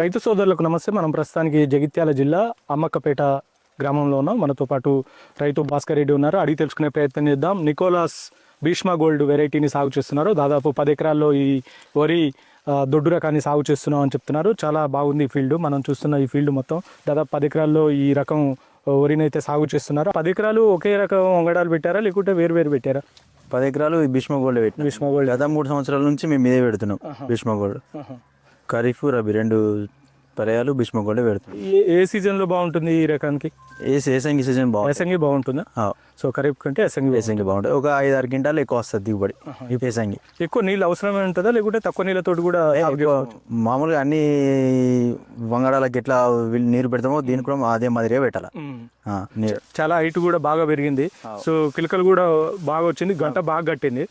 రైతు సోదరులకు నమస్తే. మనం ప్రస్తుతానికి జగిత్యాల జిల్లా అమ్మక్కపేట గ్రామంలో ఉన్నాం. మనతో పాటు రైతు భాస్కర్ రెడ్డి ఉన్నారు. అడిగి తెలుసుకునే ప్రయత్నం చేద్దాం. నికోలాస్ భీష్మ గోల్డ్ వెరైటీని సాగు చేస్తున్నారు. దాదాపు 10 ఎకరాల్లో ఈ వరి దొడ్డు రకాన్ని సాగు చేస్తున్నాం అని చెప్తున్నారు. చాలా బాగుంది ఈ ఫీల్డ్. మనం చూస్తున్న ఈ ఫీల్డ్ మొత్తం దాదాపు 10 ఎకరాల్లో ఈ రకం వరిని అయితే సాగు చేస్తున్నారు. 10 ఎకరాలు ఒకే రకం వంగడాలు పెట్టారా లేకుంటే వేరు వేరు పెట్టారా? 10 ఎకరాలు భీష్మ గోల్డ్ పెట్టిన. భీష్మ గోల్డ్ గత 3 సంవత్సరాల నుంచి మేము ఇదే పెడుతున్నాం. భీష్మ గోల్డ్ ఖరీఫ్ రబీ 2 పర్యాలు భీష్మ గోల్డ్ పెడుతున్నాం. ఏ సీజన్లో బాగుంటుంది ఈ రకానికి? ఏసంగి సీజన్ బాగుంది. ఏసంగి బాగుంటుందా? సో ఖరీఫ్ కంటే ఏసంగి బాగుంటుంది. ఒక 5-6 క్వింటాలు ఎక్కువ వస్తుంది దిగుబడి. ఏసంగి ఎక్కువ నీళ్ళు అవసరమే ఉంటుందా లేకుంటే తక్కువ నీళ్ళతోటి కూడా? మామూలుగా అన్ని వంగడాలకి ఎట్లా నీరు పెడతామో దీనికి కూడా అదే మాదిరిగా పెట్టాలి. చాలా హైట్ కూడా బాగా పెరిగింది. సో పిలకలు కూడా బాగా వచ్చింది. గంట బాగా కట్టింది.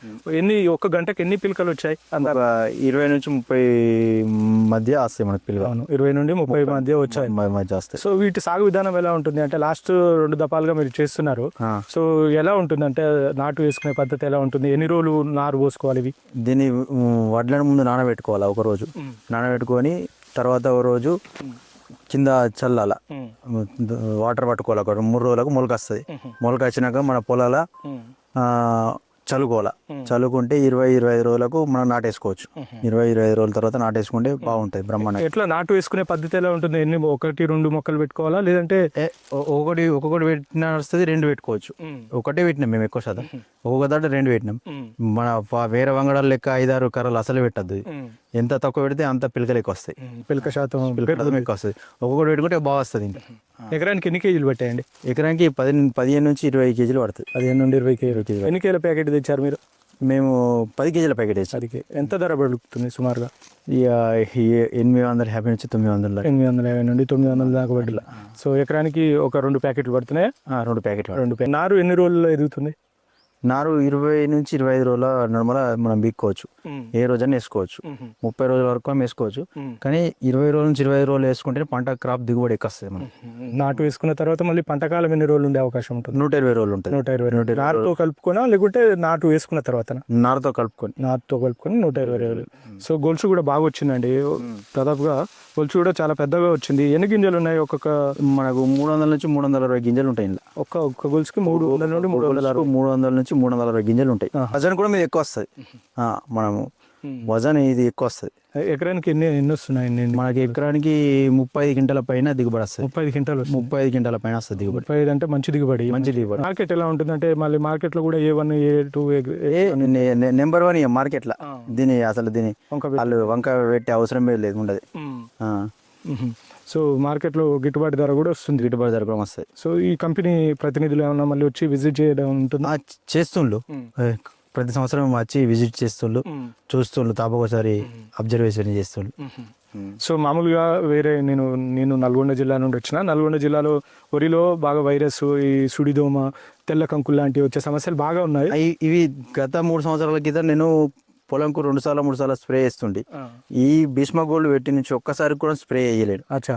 ఒక గంటకి ఎన్ని పిలకలు వచ్చాయి? 20 నుంచి 30 మధ్య వస్తాయి మనకు పిల్లలు. 20 నుండి 30 మధ్య వచ్చాయి మధ్య వస్తాయి. సో వీటి సాగు విధానం ఎలా ఉంటుంది అంటే లాస్ట్ 2 దఫాలుగా మీరు చేస్తున్నారు. సో ఎలా ఉంటుంది అంటే నాటు వేసుకునే పద్ధతి ఎలా ఉంటుంది? ఎన్ని రోజులు నారు పోసుకోవాలి? ఇవి దీన్ని వడ్లను ముందు నానబెట్టుకోవాలి. ఒక రోజు నానబెట్టుకొని తర్వాత ఒక రోజు కింద చల్లాల వాటర్ పట్టుకోవాలి. ఒక 3 రోజులకు మొలక వస్తుంది. మొలక వచ్చినాక మన పొలాల చల్లుకుంటే 20-25 రోజులకు మనం నాటేసుకోవచ్చు. 20-25 రోజుల తర్వాత నాటేసుకుంటే బాగుంటుంది బ్రహ్మాండంగా. ఎట్లా నాటు వేసుకునే పద్ధతి ఎలా ఉంటుంది? ఎన్ని 1-2 మొక్కలు పెట్టుకోవాలా లేదంటే ఒక్కొక్కటి పెట్టినా వస్తుంది, 2 పెట్టుకోవచ్చు. ఒకటే పెట్టినాం మేము ఎక్కువ శాతం. ఒక్కొక్క దాట 2 పెట్టినాం. మన వేరే వంగడాల లెక్క 5-6 కర్రలు అసలు పెట్టద్దు. ఎంత తక్కువ పెడితే అంత పిలకలు ఎక్కువ వస్తాయి. పిలక శాతం ఎక్కువ వస్తుంది. ఒక్కొక్కటి పెట్టుకుంటే బాగా వస్తుంది. ఇంకా ఎకరానికి ఎన్ని కేజీలు పెట్టాయండి? ఎకరానికి 15 నుంచి 20 కేజీలు పడుతుంది. 15 నుండి 20 కేజీలు. ఎన్ని కేజీల ప్యాకెట్ తెచ్చారు మీరు? మేము 10 కేజీల ప్యాకెట్ వేసాం. ఎంత ధర పడుతుంది సుమారుగా? ఇక 850 నుంచి 900. 850 నుండి 900 దాకా పడుతుంది. సో ఎకరానికి ఒక 2 ప్యాకెట్లు పడుతున్నాయి. 2 ప్యాకెట్లు. నారు ఎన్ని రోజుల్లో ఎదుగుతుంది? నారు 20 నుంచి 25 రోజుల నార్మల్ మనం బీక్కోవచ్చు. ఏ రోజైనా వేసుకోవచ్చు. 30 రోజుల వరకు వేసుకోవచ్చు. కానీ 20 రోజుల నుంచి 25 రోజులు వేసుకుంటే పంట క్రాప్ దిగుబడి ఎక్కువ వస్తుంది. మనం నాటు వేసుకున్న తర్వాత మళ్ళీ పంటకాలం ఎన్ని రోజులు ఉండే అవకాశం ఉంటుంది? 120 రోజులు ఉంటుంది. 120 నారుతో కలుపుకోనా లేకుంటే నాటు వేసుకున్న తర్వాత? నారుతో కలుపుకొని 120 రోజులు. సో గొలుసు కూడా బాగా వచ్చిందండి. దాదాపుగా గొలుసు కూడా చాలా పెద్దగా వచ్చింది. ఎన్ని గింజలు ఉన్నాయి? మనకు 300 నుంచి 360 గింజలు ఉంటాయి. ఒక్క గొలుసుకి 300 నుండి 300 నుంచి 360 గింజలు ఉంటాయి. వజన్ కూడా మీద ఎక్కువ వస్తుంది. మనము వజన్ ఇది ఎక్కువ వస్తుంది. ఎకరానికి ఎన్ని వస్తున్నాయి? మనకి ఎకరానికి 35 క్వింటాల పైన దిగుబడి వస్తుంది. 35 క్వింటాలు 35 క్వింటాల పైన వస్తుంది దిగుబడి. 35 అంటే మంచి దిగుబడి. మార్కెట్ ఎలా ఉంటుంది అంటే మళ్ళీ మార్కెట్ లో కూడా A1 A2 నెంబర్ 1 మార్కెట్ లా. దీని వాళ్ళు వంక పెట్టే అవసరమే లేదు, ఉండదు. సో మార్కెట్లో గిట్టుబాటు ధర కూడా వస్తుంది. గిట్టుబాటు ధర కూడా వస్తుంది. సో ఈ కంపెనీ ప్రతినిధులు ఏమన్నా మళ్ళీ వచ్చి విజిట్ చేయడం ఉంటుంది? చేస్తుండ్రు. ప్రతి సంవత్సరం వచ్చి విజిట్ చేస్తుండ్రు, చూస్తుండ్రు, తాపకోసారి అబ్జర్వేషన్ చేస్తుండ్రు. సో మామూలుగా నేను నల్గొండ జిల్లా నుండి వచ్చిన. నల్గొండ జిల్లాలో వరిలో బాగా వైరస్, ఈ సుడిదోమ, తెల్ల కంకులు లాంటివి వచ్చే సమస్యలు బాగా ఉన్నాయి. ఇవి గత 3 సంవత్సరాల క్రితం నేను పొలంకు 2-3 సార్లు స్ప్రే చేస్తుండే. ఈ భీష్మ గోల్డ్ పెట్టి నుంచి ఒక్కసారి కూడా స్ప్రే చేయలేడు. అచ్చా.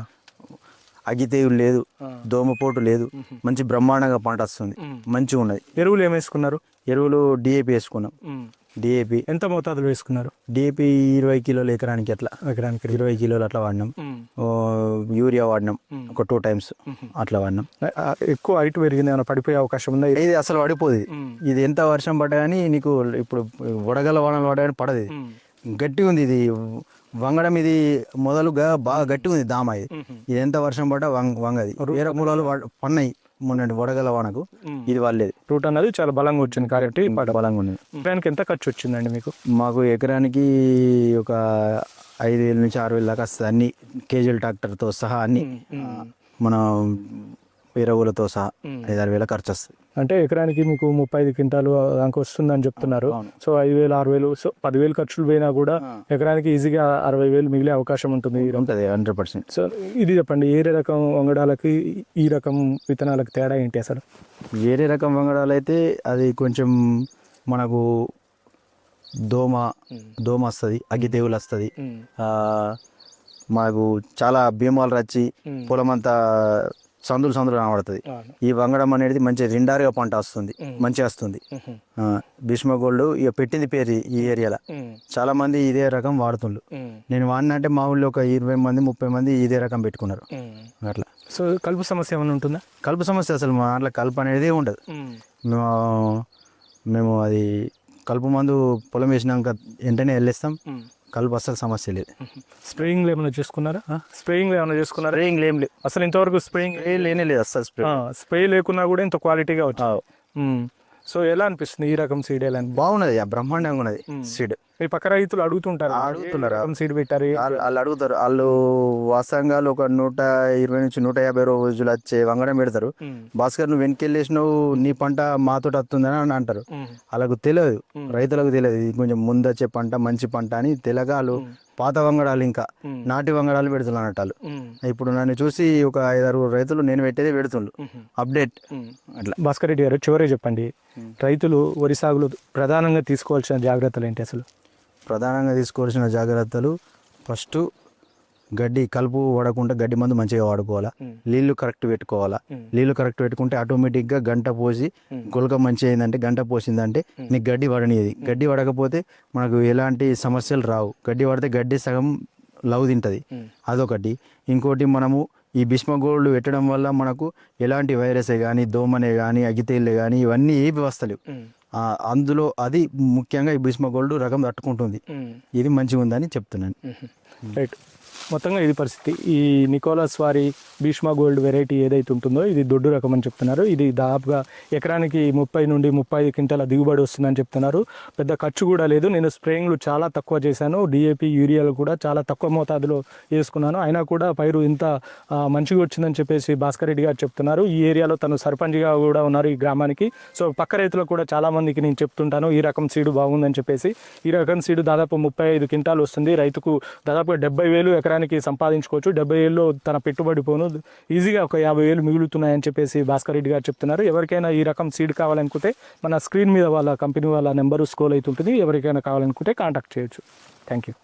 అగ్గితేయులు లేదు, దోమపోటు లేదు, మంచి బ్రహ్మాండంగా పంట వస్తుంది, మంచిగా ఉన్నది. ఎరువులు ఏం వేసుకున్నారు? ఎరువులు DAP వేసుకున్నాం. DAP ఎంత మోతాదులో వేసుకున్నారు? DAP 20 కిలోలు ఎకరానికి. అట్లా ఎకరానికి 20 కిలోలు అట్లా వాడినాం. యూరియా వాడినాం ఒక 2 టైమ్స్ అట్లా వాడినాం. ఎక్కువ హైట్ పెరిగింది, ఏమైనా పడిపోయే అవకాశం ఉందా? ఇది అసలు పడిపోదు. ఇది ఎంత వర్షం పడ్డా కానీ నీకు ఇప్పుడు వడగల వానలు పడ్డా కానీ పడదు. గట్టిగా ఉంది ఇది వంగడం. ఇది మొదలుగా బాగా గట్టిగా ఉంది దామ. ఇది ఎంత వర్షం పడ్డా వంగది. వేరే మూలాలు పన్నాయి మొన్నటి వడగల వానకు. ఇది వాళ్ళేది. రూట్ అన్నది చాలా బలంగా వచ్చింది కాబట్టి బలంగా ఉంది. ఎకరానికి ఎంత ఖర్చు వచ్చిందండి మీకు? మాకు ఎకరానికి ఒక 5,000 నుంచి 6,000 దాకా వస్తుంది. అన్ని కేజీల ట్రాక్టర్తో సహా అన్ని మన ఎరువులతో సహా 5,000-6,000 ఖర్చు వస్తుంది. అంటే ఎకరానికి మీకు 35 క్వింటాలు దాకా వస్తుందని చెప్తున్నారు. సో 5,000-6,000, సో 10,000 ఖర్చులు పోయినా కూడా ఎకరానికి ఈజీగా 60,000 మిగిలే అవకాశం ఉంటుంది. 100%. సో ఇది చెప్పండి, ఏరే రకం వంగడాలకి ఈ రకం విత్తనాలకు తేడా ఏంటి అసలు? వేరే రకం వంగడాలు అయితే అది కొంచెం మనకు దోమ వస్తుంది, అగ్గి తెగులు వస్తుంది. మాకు చాలా భీమాలు రచ్చి పొలం అంతా సందులు సందులు కనబడుతుంది. ఈ వంగడం అనేది మంచి రెండారుగా పంట వస్తుంది, మంచిగా వస్తుంది. భీష్మ గోల్డ్ ఇక పెట్టింది పేరు ఈ ఏరియాలో. చాలా మంది ఇదే రకం వాడుతుండ్రు. నేను వాడిన అంటే మా ఊళ్ళో ఒక 20 మంది 30 మంది ఇదే రకం పెట్టుకున్నారు అట్లా. సో కలుపు సమస్య ఏమైనా ఉంటుందా? కలుపు సమస్య అసలు మా దాంట్లో కలుపు అనేది ఉండదు. మేము అది కలుపు మందు పొలం వేసినాక వెంటనే వెళ్ళేస్తాం. కలుపు అసలు సమస్య లేదు. స్ప్రేయింగ్ ఏమైనా చేసుకున్నారా? స్ప్రేయింగ్ ఏమైనా చేసుకున్నారా? ఏం లేదు అసలు ఇంతవరకు స్ప్రేయింగ్ లేనే లేదు అసలు. స్ప్రే లేకున్నా కూడా ఇంత క్వాలిటీగా వచ్చింది. సో ఎలా అనిపిస్తుంది ఈ రకం సీడ్? ఎలా బాగున్నది, బ్రహ్మాండంగా ఉన్నది సీడ్. మీ పక్క రైతులు అడుగుతుంటారు సీడ్ పెట్టారు, వాళ్ళు అడుగుతారు. వాళ్ళు వాస్తవంగా ఒక 120 నుంచి 150 రోజులు వచ్చే వంగడం పెడతారు. భాస్కర్ నువ్వు వెనకెళ్ళేసినావు, నీ పంట మాతోటి వస్తుందని అని అంటారు. వాళ్ళకు తెలియదు, రైతులకు తెలియదు ఇది కొంచెం ముందొచ్చే పంట, మంచి పంట అని తెలియక వాళ్ళు పాత వంగడాలు ఇంకా నాటి వంగడాలు పెడుతున్నారు అన్నట్టు. ఇప్పుడు నన్ను చూసి ఒక 5-6 రైతులు నేను పెట్టేది పెడుతుండ్రు అప్డేట్ అట్లా. భాస్కర్ రెడ్డి గారు, చివరే చెప్పండి, రైతులు వరి సాగులో ప్రధానంగా తీసుకోవాల్సిన జాగ్రత్తలు ఏంటి? అసలు ప్రధానంగా తీసుకోవాల్సిన జాగ్రత్తలు, ఫస్ట్ గడ్డి కలుపు పడకుండా గడ్డి మందు మంచిగా వాడుకోవాలా, నీళ్లు కరెక్ట్ పెట్టుకోవాలా. నీళ్లు కరెక్ట్ పెట్టుకుంటే ఆటోమేటిక్గా గంట పోసి గులక మంచి అయిందంటే, గంట పోసిందంటే నీకు గడ్డి పడనిది. గడ్డి పడకపోతే మనకు ఎలాంటి సమస్యలు రావు. గడ్డి పడితే గడ్డి సగం లవ్ తింటుంది, అదొకటి. ఇంకోటి, మనము ఈ భీష్మ గోల్డ్ పెట్టడం వల్ల మనకు ఎలాంటి వైరసే కానీ, దోమనే కానీ, అగితేళ్ళే కానీ ఇవన్నీ ఏవి వస్తలేవు. అందులో అది ముఖ్యంగా ఈ భీష్మ గోల్డ్ రకం తట్టుకుంటుంది. ఇది మంచిగా ఉందని చెప్తున్నాను. రైట్. మొత్తంగా ఇది పరిస్థితి. ఈ నికోలస్ వారి భీష్మ గోల్డ్ వెరైటీ ఏదైతే ఉంటుందో ఇది దొడ్డు రకం అని చెప్తున్నారు. ఇది దాదాపుగా ఎకరానికి 30 నుండి 35 క్వింటాల దిగుబడి వస్తుందని చెప్తున్నారు. పెద్ద ఖర్చు కూడా లేదు. నేను స్ప్రేయింగ్లు చాలా తక్కువ చేశాను, డిఏపి యూరియాలు కూడా చాలా తక్కువ మోతాదులో వేసుకున్నాను, అయినా కూడా పైరు ఇంత మంచిగా వచ్చిందని చెప్పేసి భాస్కర్ రెడ్డి గారు చెప్తున్నారు. ఈ ఏరియాలో తను సర్పంచ్గా కూడా ఉన్నారు ఈ గ్రామానికి. సో పక్క రైతులకు కూడా చాలామందికి నేను చెప్తుంటాను ఈ రకం సీడు బాగుందని చెప్పేసి. ఈ రకం సీడు దాదాపు 35 క్వింటాలు వస్తుంది. రైతుకు దాదాపుగా 70,000 ఎకరానికి సంపాదించుకోవచ్చు. 70,000లో తన పెట్టుబడి పోను ఈజీగా ఒక 50,000 మిగులుతున్నాయని చెప్పేసి భాస్కర్ రెడ్డి గారు చెప్తున్నారు. ఎవరికైనా ఈ రకం సీడ్ కావాలనుకుంటే మన స్క్రీన్ మీద వాళ్ళ కంపెనీ వాళ్ళ నెంబరు స్క్రోల్ అవుతుంటుంది. ఎవరికైనా కావాలనుకుంటే కాంటాక్ట్ చేయొచ్చు. Thank you.